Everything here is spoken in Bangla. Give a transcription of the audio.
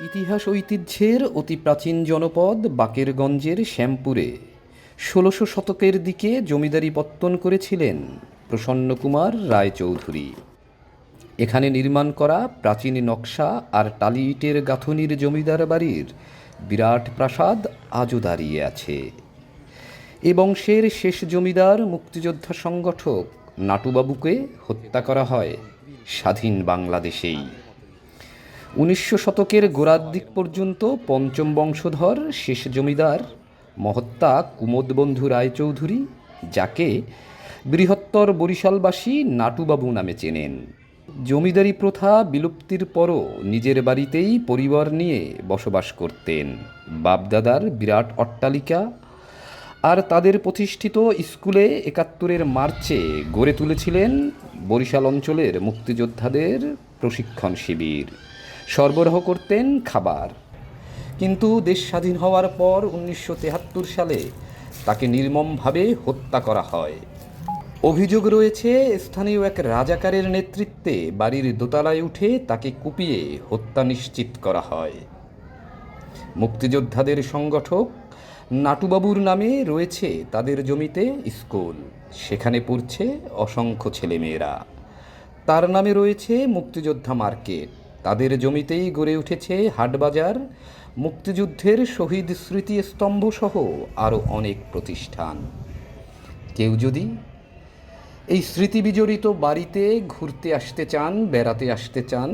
ইতিহাস ঐতিহ্যের অতি প্রাচীন জনপদ বাকেরগঞ্জের শ্যামপুরে ১৬০০ শতকের দিকে জমিদারি পত্তন করেছিলেন প্রসন্নকুমার রায়চৌধুরী। এখানে নির্মাণ করা প্রাচীন নকশা আর টালি ইটের গাঁথুনির জমিদার বাড়ির বিরাট প্রাসাদ আজও দাঁড়িয়ে আছে। এ বংশের শেষ জমিদার মুক্তিযোদ্ধা সংগঠক নাটুবাবুকে হত্যা করা হয় স্বাধীন বাংলাদেশেই। ১৯০০ শতকের গোড়ার দিক পর্যন্ত পঞ্চম বংশধর শেষ জমিদার মহত্তা কুমোদবন্ধু রায়চৌধুরী, যাকে বৃহত্তর বরিশালবাসী নাটুবাবু নামে চেনেন। জমিদারি প্রথা বিলুপ্তির পরও নিজের বাড়িতেই পরিবার নিয়ে বসবাস করতেন। বাপদাদার বিরাট অট্টালিকা আর তাদের প্রতিষ্ঠিত স্কুলে ৭১-এর মার্চে গড়ে তুলেছিলেন বরিশাল অঞ্চলের মুক্তিযোদ্ধাদের প্রশিক্ষণ শিবির, সরবরাহ করতেন খাবার। কিন্তু দেশ স্বাধীন হওয়ার পর ১৯৭৩ সালে তাকে নির্মমভাবে হত্যা করা হয়। অভিযোগ রয়েছে স্থানীয় এক রাজাকারের নেতৃত্বে বাড়ির দোতলায় উঠে তাকে কুপিয়ে হত্যা নিশ্চিত করা হয়। মুক্তিযোদ্ধাদের সংগঠক নাটুবাবুর নামে রয়েছে তাদের জমিতে স্কুল, সেখানে পড়ছে অসংখ্য ছেলেমেয়েরা। তার নামে রয়েছে মুক্তিযোদ্ধা মার্কেট, তাদের জমিতেই গড়ে উঠেছে হাটবাজার, মুক্তিযুদ্ধের শহীদ স্মৃতিস্তম্ভ সহ আরও অনেক প্রতিষ্ঠান। কেউ যদি এই স্মৃতি বিজড়িত বাড়িতে ঘুরতে আসতে চান, বেড়াতে আসতে চান,